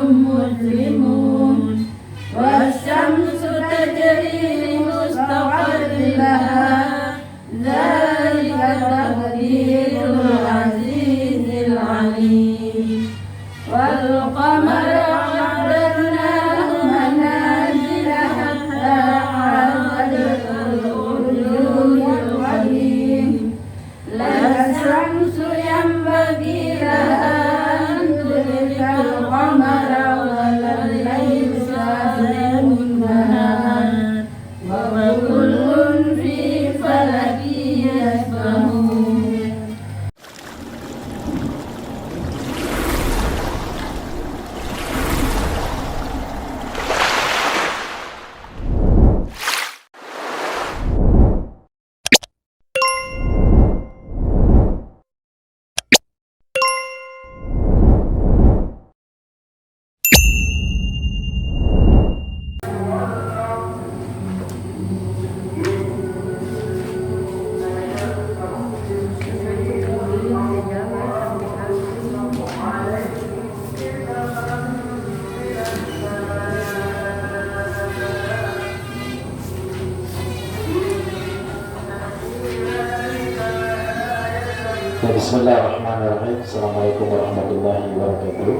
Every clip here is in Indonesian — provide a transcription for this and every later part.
مسلمون والشمس تجري لمستقر لها ذلك تقدير العزيز العليم والقمر قدرناه منازل حتى عاد كالعرجون القديم لا الشمس ينبغي لها أن تدرك القمر ولا الليل سابق النهار وكل في فلك يسبحون. Bismillahirrahmanirrahim. Assalamualaikum warahmatullahi wabarakatuh.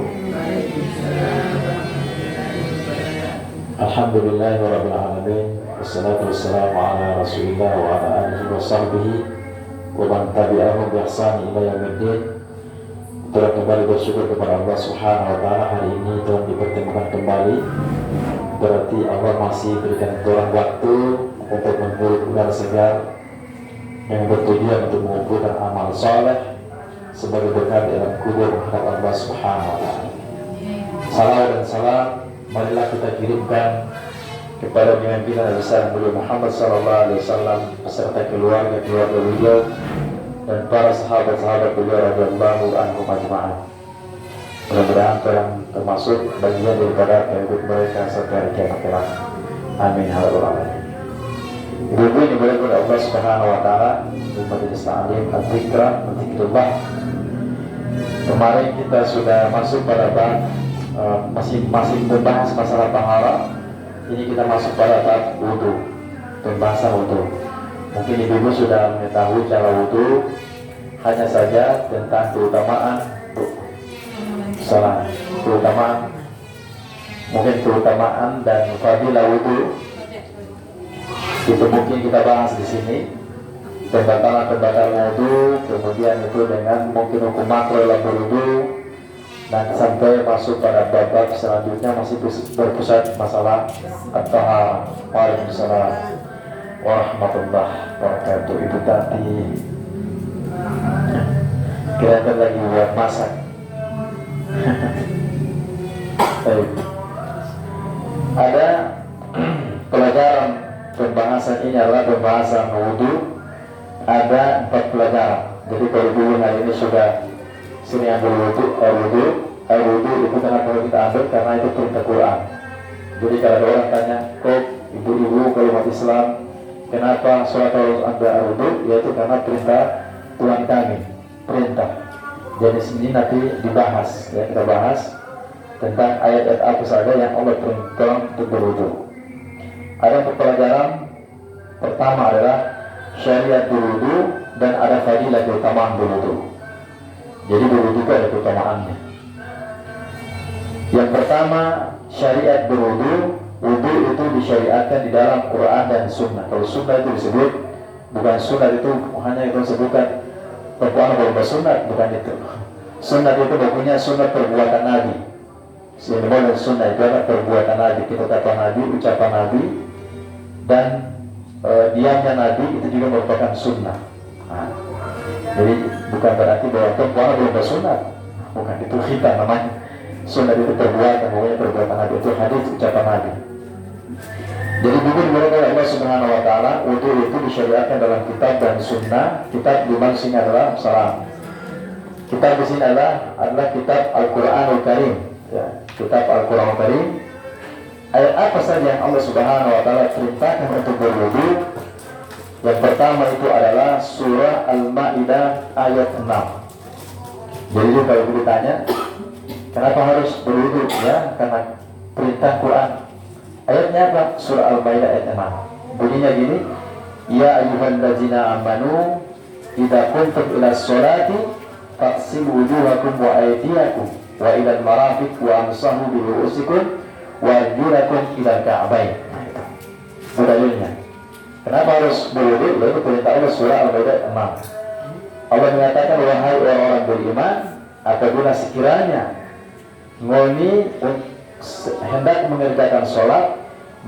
Alhamdulillahirabbil alamin. Wassalatu wassalamu ala Rasulillah wa ala alihi wa sahbihi wa man tabi'ahum bi ihsan ila yaumiddin. Telah kembali bersyukur kepada Allah Subhanahu wa taala, hari ini telah dipertemukan kembali. Berarti Allah masih berikan orang waktu untuk mengumpulkan segar yang bertujuan untuk mengumpulkan amal soleh sebagai bekal dalam kubur menghadap Allah Subhanahu wa taala. Salawat dan salam marilah kita kirimkan kepada pimpinan besar Nabi Muhammad sallallahu alaihi wasallam beserta keluarga beliau dan para sahabat-sahabat beliau radhiyallahu anhum ajma'in. Mudah-mudahan yang termasuk bagian daripada kehidupan mereka sampai kiamat kelak. Amin ya rabbal alamin. Ibu-ibu yang dimuliakan oleh Allah Subhanahu wa taala, di majelis ta'lim al-dzikra al-dzikrullah. Kemarin kita sudah masuk pada bab masih membahas masalah tahara. Ini kita masuk pada bab wudu, pembahasan wudu. Mungkin ibu-ibu sudah mengetahui cara wudu, hanya saja tentang keutamaan dan fadilah wudu itu mungkin kita bahas di sini. Pembatalan wudu, kemudian itu dengan mungkin hukum makro dalam berwudu, dan sampai masuk pada bab selanjutnya masih berpusat masalah at-taharah. Waalaikumsalam warahmatullahi wabarakatuh. Ibu Tati kira-kira lagi buat masak. Ada pelajaran pembahasan ini adalah pembahasan wudu. Ada 4 pelajaran. Jadi kalau dulu hari ini sudah sini ambil air wudu itu kenapa perlu kita ambil? Karena itu perintah Quran. Jadi kalau ada orang tanya, kok ibu-ibu kalau umat Islam kenapa sholat harus ambil air wudu? Yaitu karena perintah Tuhan kami, perintah. Jadi sini nanti dibahas, ya, kita bahas tentang ayat-ayat apa saja yang Allah perintah untuk berwudu. Ada pelajaran pertama adalah syariat berwudu dan ada fadilah keutamaan berwudu. Jadi berwudu itu ada keutamaannya. Yang pertama, syariat berwudu. Wudu itu disyariatkan di dalam Quran dan Sunnah. Kalau Sunnah itu disebut, bukan Sunnah itu hanya itu disebutkan perbuatan bersunat, bukan itu. Sunnah itu bukunya sunnah perbuatan Nabi. Sebenarnya sunnah itu adalah perbuatan Nabi, kata Nabi, ucapan Nabi, dan diamnya Nabi itu juga merupakan sunnah. Jadi bukan berarti bahwa perbuatan belum bersunat, bukan, itu kita namanya. Sunnah itu perbuatan, pokoknya perbuatan Nabi itu hadis ucapan Nabi. Jadi buku dimulai oleh Allah Subhanahu wa taala, wudu itu disyariatkan dalam kitab dan sunnah. Kitab di sini adalah salam. Kitab di sini adalah kitab Al-Qur'anul Karim, ya, kitab Al-Qur'anul Karim. Ayat apa saja yang Allah Subhanahu wa taala perintahkan untuk berwudu? Yang pertama itu adalah surah Al-Maidah ayat 6. Jadi kalau ditanya Kenapa harus berwudu? Ya, karena perintah Quran. Ayatnya apa? Surah Al-Maidah ayat 6. Bunyinya gini, ya ayyuhallazina amanu idza kuntum ila sholati faghsilu wujuhakum wa aydiyakum wa ila al-marafiq wa amsahu bi ru'usikum wa arjulakum ila al-ka'bayn. Dalilnya. Kenapa harus berwudu? Itu perintah Allah, surah Al-Maidah ayat 6. Allah mengatakan, wahai orang-orang beriman, apabila sekiranya ngoni hendak mengerjakan sholat,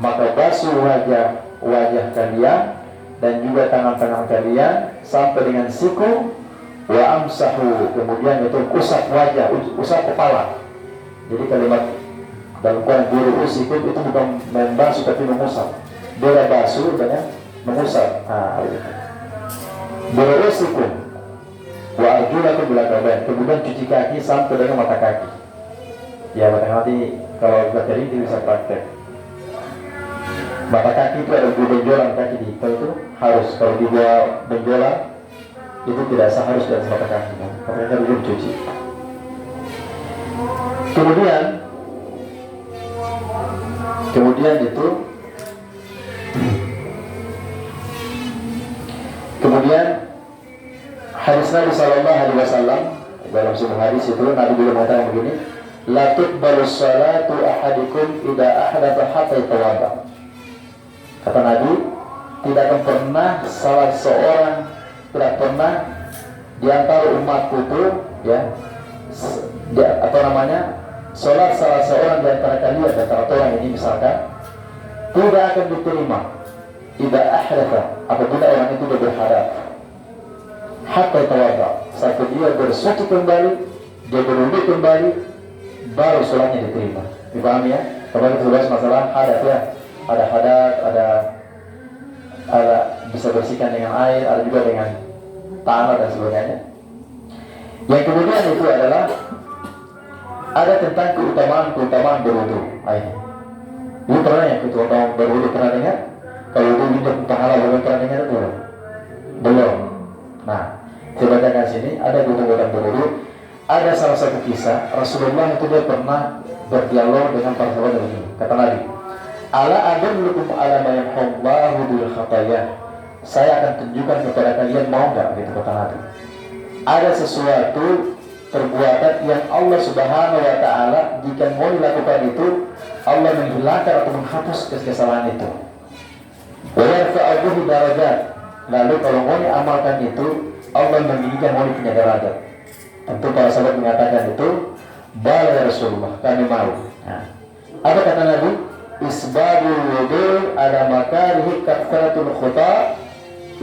maka basuh wajah kalian dan juga tangan-tangan kalian sampai dengan siku, wa amsahu, kemudian itu usap wajah, usap kepala. Jadi kalimat dalam Quran berusikum itu bukan membasuh tapi mengusap. Beda basuh dan mengusap. Berusikum wa arjulakum ila al-ka'bayn, kemudian cuci kaki sampai dengan mata kaki. Ya, nanti kalau bakteri itu bisa praktek. Mata kaki itu ada benjolan kaki di itu harus, kalau di bawah benjolan itu tidak sah, harus di atas mata kaki. Makanya belum cuci. Kemudian hadis Nabi Sallallahu Alaihi Wasallam, dalam sebuah hadis itu Nabi juga mengatakan begini, la tuqbalu salatu ahadikum idza ahdatha hatta yatawadda. Kata Nabi, tidak akan pernah salah seorang, tidak pernah di antara umatku itu sholat salah seorang di antara kalian, di antara orang ini misalkan, tidak akan diterima idza ahdatha, apabila orang itu sudah berhadas, hatta yatawadda, sampai dia bersuci kembali, dia berwudu kembali, baru sholatnya diterima. Dipahami ya? Kalau kita bahas masalah hadas ya, ada hadas, ada bisa bersihkan dengan air, ada juga dengan tanah dan sebagainya. Yang kemudian itu adalah ada tentang keutamaan berwudu. Ini pernah ya, keutamaan berwudu pernah dengar? Kalau wudu untuk pahala belum pernah dengar belum? Belum. Nah, saya bacakan sini ada keutamaan berwudu. Ada salah satu kisah Rasulullah itu dia pernah berdialog dengan para sahabat begini. Kata Nabi, ala adullukum ala ma yamhullahu bil khataya. Saya akan tunjukkan kepada kalian, mau enggak? Gitu kata Nabi. Ada sesuatu perbuatan yang Allah Subhanahu wa taala jika mau dilakukan itu Allah menghilangkan atau menghapus kesalahan itu. Wa yarfa'u darajat. Lalu kalau mau diamalkan itu Allah meninggikan mau punya derajat. Tentu para sahabat mengatakan itu, bala ya Rasulullah, kami mau. Nah, apa kata Nabi? Isbabul wudu ala makarihi kaffaratul khuta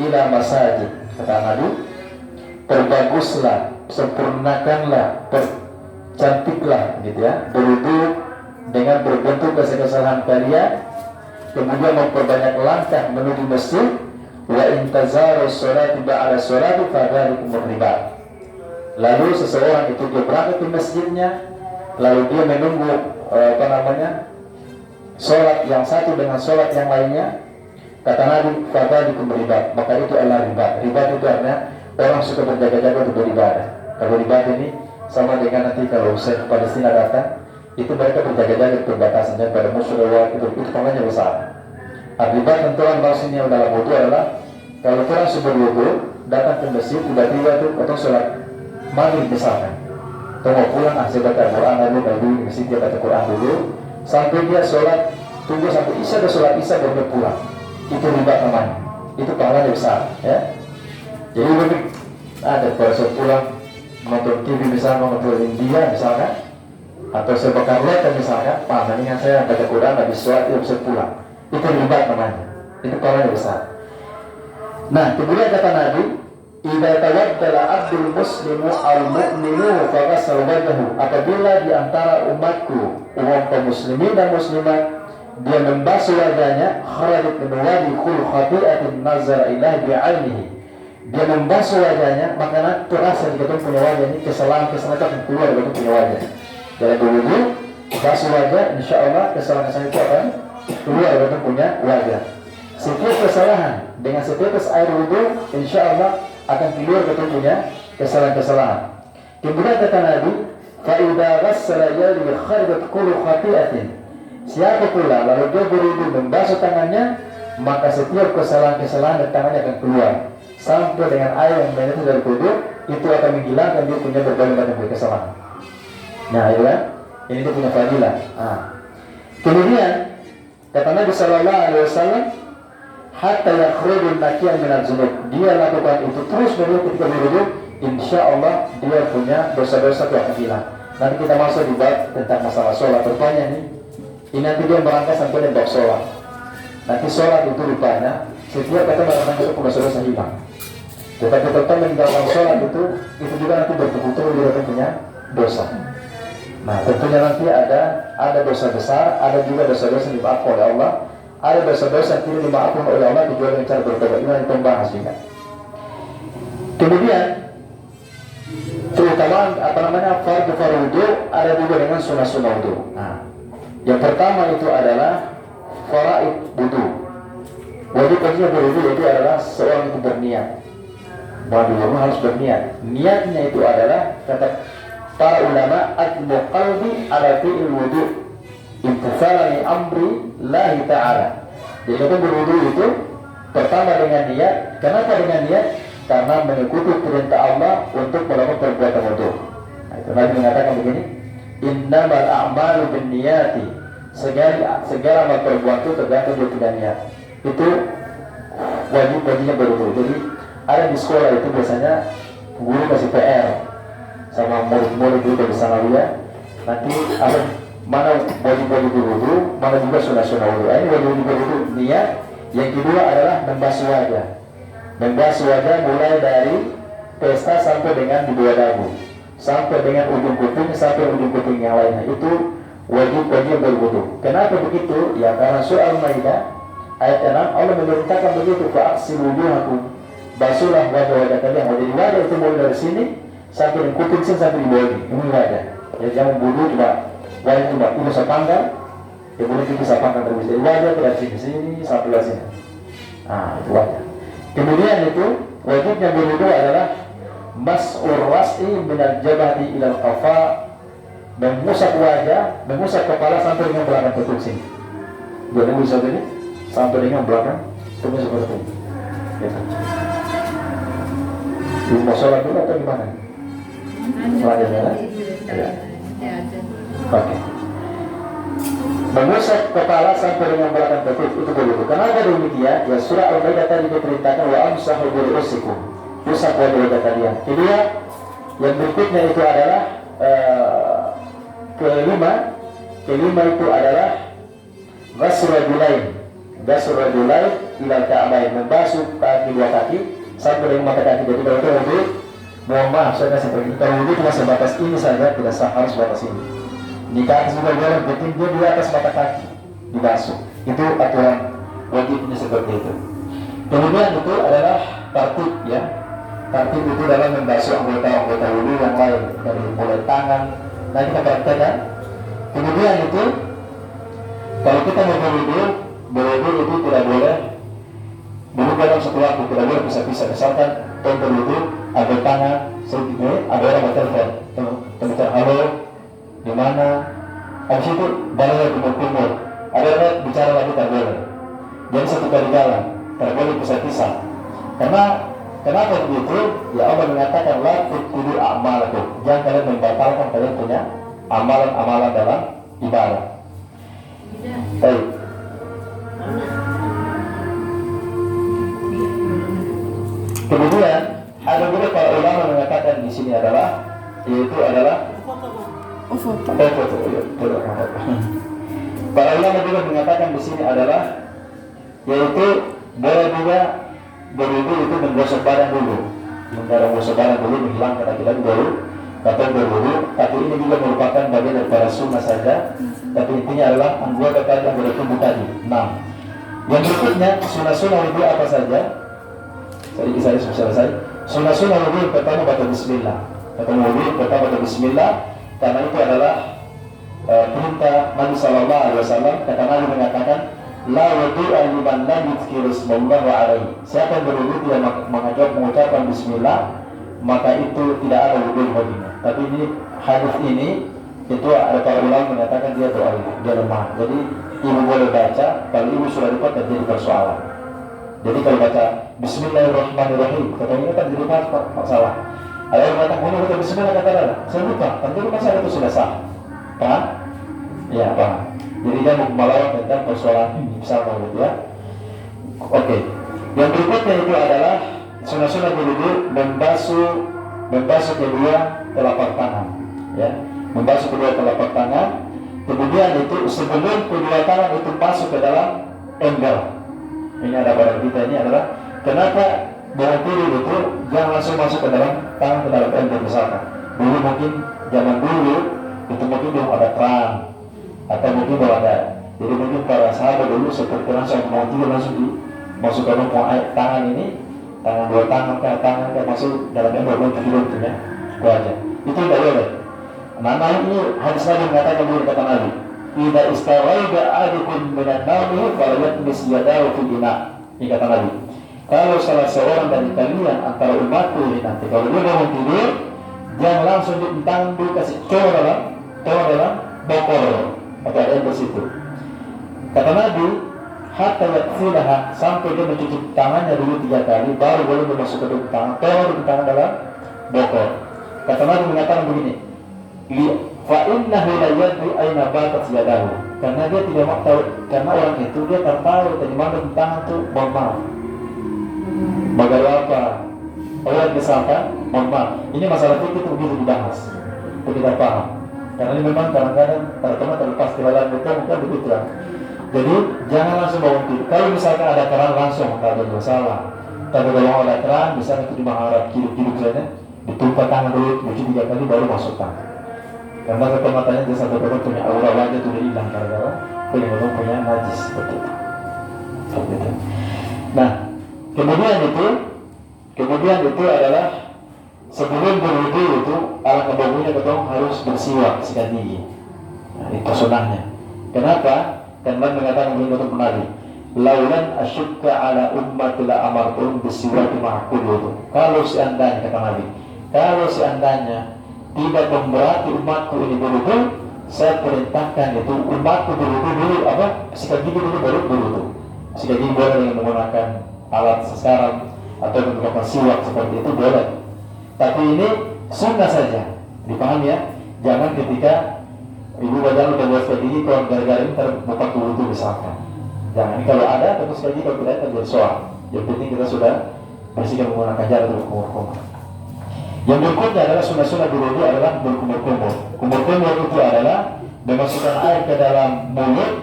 ila masajid. Kata Nabi, perbaguslah, sempurnakanlah, cantiklah gitu ya, berwudu dengan berbentuk kesalahan kalian, kemudian memperbanyak langkah menuju masjid, wa intazaru sholati ba'da sholati fadzalikum riba. Lalu seseorang itu dia berangkat ke masjidnya, lalu dia menunggu sholat yang satu dengan sholat yang lainnya. Kata Nabi, fadzalikum riba, maka itu adalah riba. Riba itu artinya orang suka berjaga-jaga untuk beribadah. Kalau riba ini sama dengan nanti kalau Syekh Palestina datang, itu mereka berjaga-jaga di perbatasan dan pada musuh lewat itu namanya besar. Riba tentuan maksudnya dalam wudu adalah kalau orang sudah wudu datang ke masjid, tiba-tiba itu atau sholat maghrib misalkan, atau mau pulang saya baca Quran lalu di masjid dia baca Quran dulu sampai dia sholat, tunggu sampai isya, ada sholat isya baru pulang, itu riba namanya, itu pahalanya besar ya. Jadi lebih ada pada saat pulang nonton TV misalnya, nonton India misalkan, atau saya bakar laptop misalkan, mendingan saya baca Quran habis sholat itu bisa pulang, itu riba namanya, itu pahalanya besar. Nah kemudian kata Nabi, idza tawaddala abdul muslimu al-mu'minu faghassala wajhahu, apabila di antara umatku, umat kaum muslimin dan muslimat, dia membasuh wajahnya, kharajat min wadi khul khati'atin nazara ilahi bi'ainihi, dia membasuh wajahnya, maka terasa di ketemu punya wajah ini kesalahan akan keluar dari punya wajah. Jadi dulu basuh wajah, insyaallah kesalahan itu akan keluar dari punya wajah. Setiap kesalahan dengan setetes air wudu, insyaallah akan keluar ketentunya kesalahan-kesalahan. Kemudian kata Nabi, fa idza ghassala yadihi kharajat kullu khati'atin. Siapa pula lalu dia berwudu membasuh tangannya, maka setiap kesalahan-kesalahan dari tangannya akan keluar sampai dengan air yang menetes dari wudu itu akan menghilangkan dia punya berbagai macam kesalahan. Nah, itu kan? Ini dia punya fadilah. Kemudian kata Nabi sallallahu alaihi wasallam, hatta yakhrujul naqiyan minal dzunub. Dia lakukan itu terus menerus ketika berwudu, insyaallah dia punya dosa-dosa yang akan hilang. Nanti kita masuk di bab tentang masalah sholat. Rupanya nih, ini nanti dia merangkai sampai di bab sholat. Nanti sholat itu rupanya setiap kata melakukan itu punya dosa hilang. Tetapi tetap meninggalkan sholat itu juga nanti betul-betul dia punya dosa. Nah, tentunya nanti ada dosa besar, ada juga dosa-dosa yang dimaafkan oleh Allah, ada dosa-dosa yang tidak dimaafkan oleh Allah kecuali dengan cara bertobat. Ini yang membahas juga. Kemudian terutama fardu wudu ada juga dengan sunnah wudu. Nah, yang pertama itu adalah faraid wudu. Wajib-wajibnya berwudu itu adalah seorang itu berniat. Bahwa harus berniat. Niatnya itu adalah kata para ulama admu qalbi ala fi'il wudu imtithalan li amri Allah ta'ala. Jadi kita berwudu itu pertama dengan niat. Kenapa dengan niat? Karena mengikuti perintah Allah untuk melakukan perbuatan wudu. Nah, itu Nabi mengatakan begini, innamal a'malu binniyati. Segala amal perbuatan itu tergantung dari niat. Itu wajib-wajibnya berwudu. Jadi ada di sekolah itu biasanya guru kasih PR sama murid-murid juga di sanawiyah. Nanti ada mana wajib-wajib berwudu, mana juga sunnah-sunnah wudu. Ini wajib berwudu niat. Yang kedua adalah membasuh wajah. Membasuh wajah mulai dari pesta sampai dengan di bawah dagu, sampai dengan ujung kuping sampai ujung kuping yang lainnya. Itu wajib-wajib berwudu. Kenapa begitu? Ya karena surah Al-Maidah ayat 6 Allah memerintahkan begitu, fa'aksilu wujuhakum. Basuhlah wajah-wajah kalian. Jadi wajah itu mulai dari sini sampai dengan kuping sini sampai di bawah ini wajah. Jadi jangan wudu coba wajah coba itu bisa panggang, ya boleh kita bisa panggang terus. Jadi wajah dari sini sampai ke sini. Nah, itu wajah. Kemudian itu wajibnya berwudu adalah mas'ur ras'i minal jabhati ilal qafa, mengusap wajah, mengusap kepala sampai dengan belakang tutup sini. Boleh bisa ini sampai dengan belakang tutup seperti ini. Ya. Ini mau sholat dulu atau gimana? Sholat ya? Ya. Oke. Mengusap kepala sampai dengan belakang tutup itu berwudu. Kenapa demikian? Ya surah Al-Maidah tadi diperintahkan wa amsahu bi ru'usikum. Usap wajah kalian. Kedua, yang berikutnya itu adalah kelima itu adalah ghusl rajulain ilal ka'bain, membasuh kaki dua kaki sampai dengan mata kaki. Jadi kalau itu wudu, mohon maaf saya kasih pergi. Kalau wudu cuma sebatas ini saja, tidak sah, harus sebatas ini. Di kaki juga boleh, penting dia di atas mata kaki dibasuh. Itu aturan wajibnya seperti itu. Kemudian itu adalah tertib ya. Tertib itu dalam membasuh anggota wudu yang lain dari mulai tangan. Nah kita praktekkan. Kemudian itu kalau kita mau berwudu itu tidak boleh berwudu dalam satu waktu, tidak boleh bisa-bisa. Misalkan contoh wudu ada tangan sedikit, ada orang bertelepon, teman halo di mana, habis itu balik kumur, ada orang bicara lagi tak boleh. Jadi satu kali jalan, tak boleh pisah-pisah. Karena kenapa begitu? Ya Allah mengatakan la tuqulu a'malakum. Jangan kalian membatalkan kalian punya amalan-amalan dalam ibadah. Baik. Kemudian ada juga para ulama mengatakan di sini adalah yaitu adalah foto. Para ulama juga mengatakan di sini adalah yaitu boleh juga berwudu itu menggosok badan dulu, menghilangkan laki-laki baru kata berwudu. Tapi ini juga merupakan bagian daripada sunnah saja. Tapi intinya adalah anggota tubuh tadi. Nah, yang berikutnya sunnah wudu apa saja? Saya selesai. Sunnah wudu pertama baca bismillah. Baca bismillah karena itu adalah perintah Nabi sallallahu alaihi wasallam. Kata Nabi mengatakan la wudu'a liman lam yuzkir ismallahu alaihi. Siapa yang berwudu dia mengucapkan bismillah, maka itu tidak ada wudu baginya. Tapi ini hadis ini itu ada para ulama mengatakan dia doa, dia lemah. Jadi ibu boleh baca, kalau ibu sudah lupa dan jadi persoalan. Jadi kalau baca Bismillahirrahmanirrahim, katanya kan jadi masalah. Ada yang mengatakan ini betul Bismillah kata Allah, saya lupa, kan jadi masalah itu sudah sah. Paham? Ya paham. Jadi dia melawan tentang persoalan ini, misalnya gitu ya. Oke. Yang berikutnya itu adalah sunnah-sunnah wudu membasuh kedua telapak tangan, ya, membasuh kedua telapak tangan. Kemudian itu sebelum kedua tangan itu masuk ke dalam ember. Ini ada pada kita ini adalah kenapa bangun tidur itu jangan langsung masuk ke dalam tangan ke dalam ember misalkan. Dulu mungkin zaman dulu itu mungkin belum ada keran atau mungkin belum ada. Jadi mungkin para sahabat dulu seperti langsung bangun tidur langsung dimasukkan ke tangan ini, tangan dua tangan ke masuk dalam ember untuk tidur itu ya. Itu aja. Itu tidak boleh. Nah ini hadis Nabi mengatakan dulu kata Nabi, "Idza istawaiba ahadukum minan nawmi falyatmis yadahu fil ina." Ini kata Nabi. Kalau salah seorang dari kalian antara umatku ini nanti kalau dia bangun tidur, jangan langsung ditentang dulu kasih cor dalam bokor atau ada yang bersitu. Kata Nabi, hatta yakfilaha, sampai dia mencuci tangannya dulu 3 kali, baru boleh dimasukkan ke tangan dalam bokor. Kata Nabi mengatakan begini, fa innahu la yadri aina batat yadahu, karena dia tidak mau tahu, karena orang itu dia tak tahu dari mana tangan itu mohon bagaimana apa orang misalkan mohon maaf, ini masalah itu begitu dibahas itu kita paham, karena ini memang kadang-kadang teman-teman terlepas kelalaian kita bukan begitu lah. Jadi jangan langsung bangun tidur. Kalau misalkan ada keran langsung tak ada masalah, tapi kalau ada keran misalnya itu dimaharap kiduk-kiduk saja, ditumpah tangan dulu, cuci 3 kali baru masuk tangan. Karena kata-matanya dia sampai betul punya aura wajah itu hilang gara-gara punya najis seperti itu. Nah, kemudian itu adalah sebelum berwudu itu alangkah bagusnya kita harus bersiwak sikat gigi. Nah, itu sunnahnya. Kenapa? Karena mengatakan begini Nabi, laulan asyukka ala ummati la amartum bisiwaki ma'akul wudu. Kalau seandainya kata Nabi, kalau seandainya tidak memberati umatku ini berwudu, saya perintahkan itu umatku berwudu dulu sikat gigi dulu baru berwudu. Sikat gigi boleh dengan menggunakan alat sekarang atau menggunakan siwak seperti itu boleh. Tapi ini sunnah saja, dipahami ya. Jangan ketika ibu badan udah buat sikat gigi kalau gara-gara ini terbuka wudu misalkan. Jangan, ini kalau ada terus sikat gigi kalau tidak terjadi soal. Yang penting kita sudah bersihkan menggunakan jarak untuk kumur-kumur. Yang berikutnya adalah sunnah-sunnah wudu adalah berkumur-kumur. Kumur-kumur itu adalah memasukkan air ke dalam mulut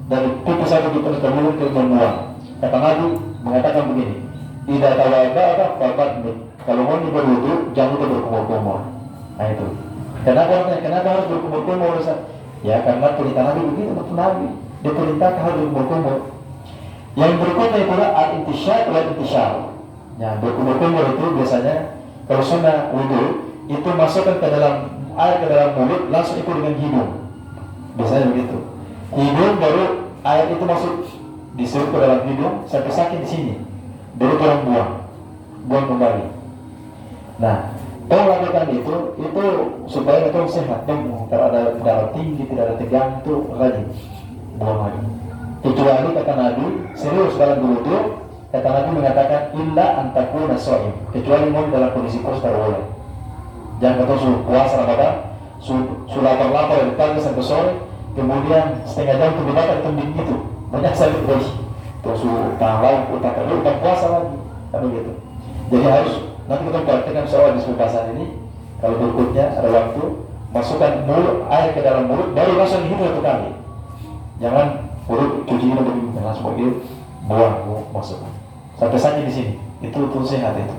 dan pupus satu di ke mulut ke membuang. Kata Nabi mengatakan begini, tidak tawadha fabatni. Kalau mau berwudu jangan lupa berkumur-kumur. Nah itu. Kenapa harus berkumur-kumur? Ya karena perintah Nabi begitu betul Nabi. Diperintahkan harus berkumur-kumur. Yang berikutnya adalah al-intishar wal intishar. Ya berkumur-kumur itu biasanya kalau sunnah wudu itu masukkan ke dalam air ke dalam mulut langsung ikut dengan hidung. Biasanya begitu. Hidung baru air itu masuk disuruh ke dalam hidung sampai sakit di sini. Baru orang buang kembali. Nah, kalau lakukan itu supaya kita sehat. Kalau ada darah tinggi, tidak ada tegang itu rajin buang lagi. Kecuali kata Nabi serius dalam wudu. Kata Nabi mengatakan illa antakuna shaim, kecuali mau dalam kondisi puasa boleh. Jangan kata suruh puasa Ramadan, suruh lapar dari pagi sampai sore, kemudian setengah jam itu dimakan kambing gitu, banyak sakit lagi. Terus suruh tahu utak puasa lagi, kan begitu. Jadi harus nanti kita praktekkan soal di pembahasan ini. Kalau berikutnya ada waktu, masukkan air ke dalam mulut, baru langsung hidup 1 kali. Jangan mulut cuci begini langsung begitu. Buang masukkan sampai sakit di sini itu sehat itu.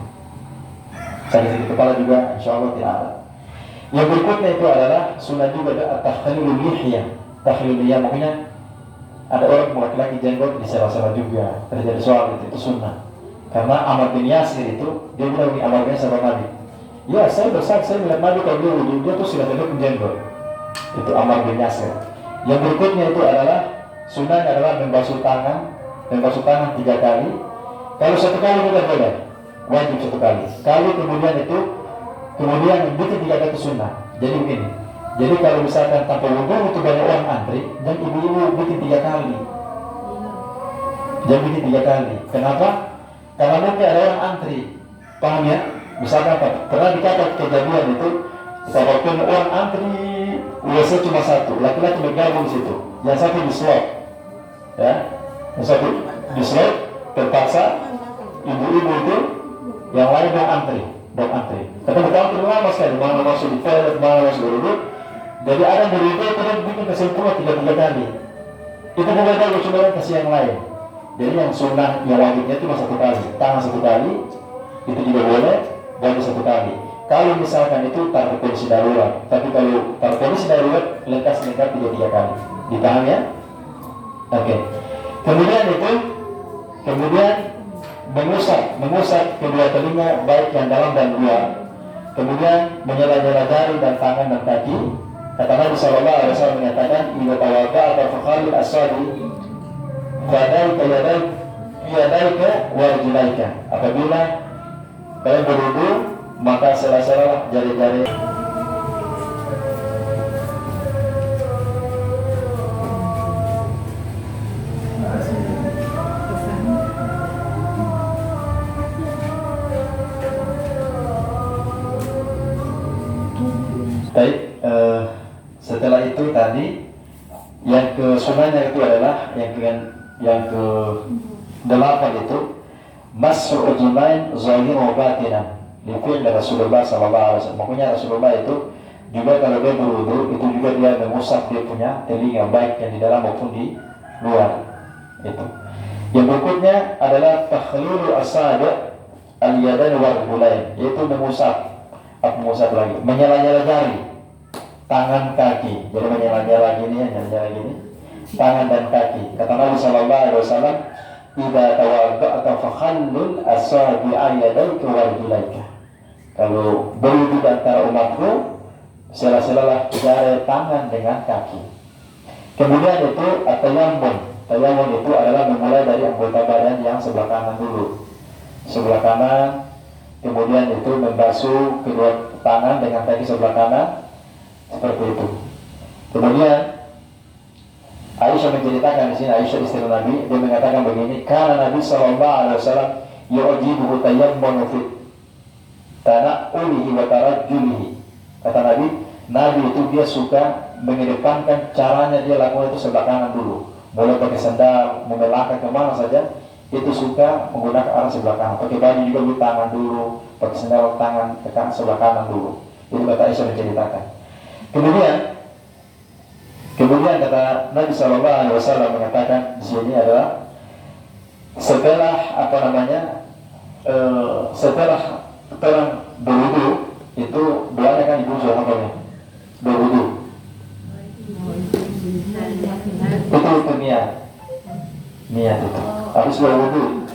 Sakit di kepala juga insya Allah tidak ada. Yang berikutnya itu adalah sunnah juga ada tahlilul lihya. Tahlilul lihya makanya ada orang laki-laki jenggot di sela-sela juga terjadi soal itu sunnah. Karena Ammar bin Yasir itu dia bilang ini Ammar bin Yasir Nabi. Ya saya bersaksi saya melihat Nabi kalau dia wudu dia tuh sudah tidak menjenggot. Itu Ammar bin Yasir. Yang berikutnya itu adalah sunnah adalah membasuh tangan 3 kali. Kalau 1 kali tidak boleh, wajib 1 kali. Kalau kemudian yang bikin 3 kali itu sunnah. Jadi begini, jadi kalau misalkan tanpa wudu itu banyak orang antri, dan ibu-ibu bikin 3 kali. Jangan bikin 3 kali. Kenapa? Karena mungkin ada orang antri. Paham ya? Misalkan pernah dicatat kejadian itu, walaupun orang antri WC cuma 1, laki-laki bergabung di situ, yang satu di slot, ya, yang satu di slot, terpaksa ibu-ibu itu yang lain dong antri. Tapi betul lama sekali, mana masuk di toilet, mana masuk dulu. Jadi ada yang berubah, kita bikin kesimpulan 3 kali. Itu berbeda kalau cuma kasih yang lain. Jadi yang sunnah, yang wajibnya cuma 1 kali, tangan 1 kali, itu juga boleh, bagi 1 kali. Kalau misalkan itu taruh kondisi darurat, tapi kalau taruh kondisi darurat, lekas 3 kali. Dipaham ya? Oke. Kemudian mengusap kedua telinga baik yang dalam dan luar. Kemudian menyela-nyela jari dan tangan dan kaki. Kata Nabi sallallahu alaihi wasallam menyatakan, "Idza tawadda'a fakhalil asabi fadaika yadaika wa rijlaika." Apabila kalian berwudu, maka sela-sela jari-jari. Baik, setelah itu tadi yang ke sunnahnya itu adalah yang ke 8 itu mas'ul ujumain zahir wa batinan. Dipilih dari Rasulullah SAW. Makanya Rasulullah itu juga kalau dia berwudu itu juga dia mengusap dia punya telinga baik yang di dalam maupun di luar. Itu. Yang berikutnya adalah takhlilul asabi' al-yadain wal rijlain, yaitu mengusap lagi, menyela-nyela jari, tangan kaki. Jadi menyela-nyela gini, tangan dan kaki. Kata Nabi sallallahu alaihi wasallam, "Idza tawadda'ta fakhallul asabi'a yadaika wa rijlaika." Kalau berwudu antara umatku, sela-selalah jari tangan dengan kaki. Kemudian itu at-tayammum. Tayammum itu adalah memulai dari anggota badan yang sebelah kanan dulu. Sebelah kanan, kemudian itu membasuh kedua tangan dengan kaki sebelah kanan, seperti itu. Kemudian Aisyah menceritakan di sini, Aisyah istri Nabi, dia mengatakan begini, karena Nabi sallallahu alaihi wasallam yu'jibuhu tayammunu fi tana'ulihi wa tarajjulihi. Kata Nabi itu dia suka mengedepankan caranya dia lakukan itu sebelah kanan dulu. Mulai pakai sandal, melangkah kemana saja, itu suka menggunakan arah sebelah kanan. Pakai baju juga di tangan dulu, pakai sandal tangan ke sebelah kanan dulu. Itu kata Aisyah menceritakan. Kemudian kata Nabi SAW mengatakan di sini adalah setelah setelah berwudu itu doanya kan ibu sudah apa nih? Berwudu. Itu niat itu. Habis berwudu.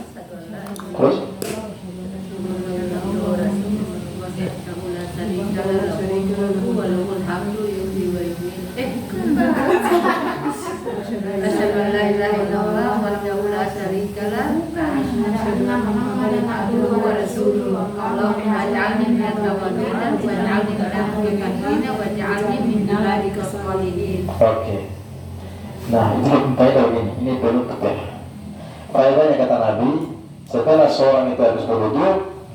Terus Asyhadu an la ilaha illallah wahdahu la syarika lah wa asyhadu anna Muhammadan abduhu wa rasuluh. Allahumma ij'alni minat tawabin waj'alni minal muttaqin waj'alni min ibadikal sholihin. Oke. Nah, itu faedah ini penutup ya. Faedahnya kata Nabi, setelah seorang itu habis berwudu,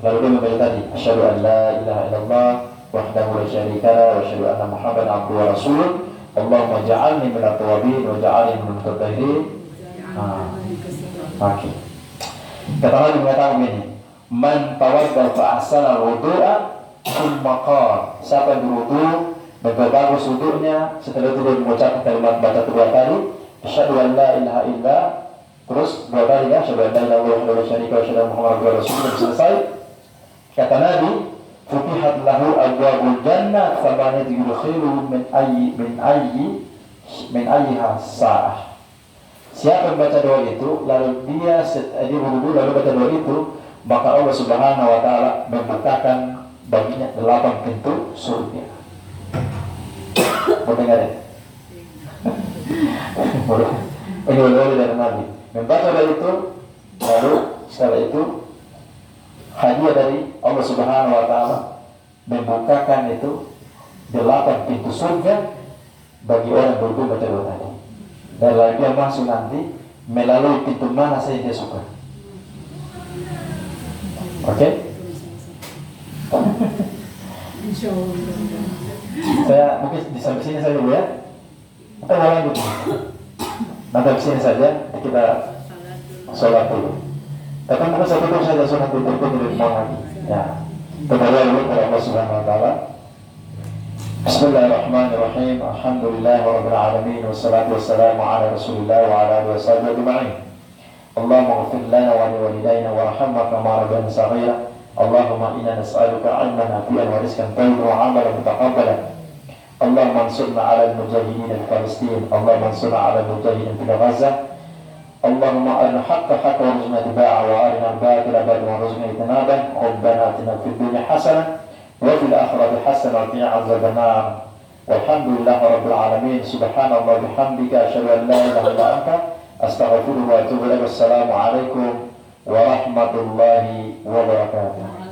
lalu dia membaca tadi, asyhadu an la ilaha illallah wahdahu la syarika lah wa asyhadu anna Muhammadan abduhu wa rasuluh. Allahumma ja'alni minat tawabin wa ja'alni minal muttaqin. Oke. Kata Nabi mengatakan begini, man tawadda fa ahsana al-wudu'a thumma qala, siapa yang berwudu memperbagus wudunya, setelah itu dia mengucapkan kalimat baca 2 kali, asyhadu an la ilaha illa, terus 2 kali ya, asyhadu an la ilaha illallah wa la syarika wa asyhadu anna Muhammadan rasulullah, selesai. Kata Nabi, futihat lahu abwabul jannah faman yudkhiluhu min ayyiha sa'ah. Siapa yang baca doa itu, lalu dia berwudu lalu baca doa itu, maka Allah Subhanahu wa taala membukakan baginya 8 pintu surga. Mau dengar ya? Ini oleh dari Nabi. Membaca doa itu, lalu setelah itu hadiah dari Allah Subhanahu wa taala membukakan itu 8 pintu surga bagi orang berbuat kedua tadi. Dan lalu dia masuk nanti melalui pintu mana saja dia suka. Oke? Saya mungkin sampai sini saja dulu ya. Kita mau lanjut. Nanti ke sini saja kita sholat dulu. Tapi mungkin satu dulu saja sholat dulu dari mau lagi. Ya. Kita berdoa dulu kepada Allah Subhanahu Wa Taala. Bismillahirrahmanirrahim. Alhamdulillahirabbil alamin wassalatu wassalamu ala Rasulillah wa ala alihi wasallam ajma'in. Allahumma ighfir lana wa liwalidayna warhamna kama rabbayana shaghira. Allahumma inna nas'aluka 'ilman nafi'an wa rizqan thayyiban wa 'amalan mutaqabbalan. Allahumma ansurna 'ala al-mujahidin fi Palestin. Allahumma ansurna 'ala al-mujahidin fi Gaza. Allahumma arina haqqa haqqa warzuqna ittiba'a wa arina al-batila batilan warzuqna ijtinaba. Rabbana atina fid dunya hasanah wa fil akhirati hasanah wa qina 'adzaban nar. Walhamdulillahi rabbil alamin. Subhanallah bihamdika asyhadu an la ilaha illa anta astaghfiruka wa atubu ilaik. Wassalamu alaikum warahmatullahi wabarakatuh.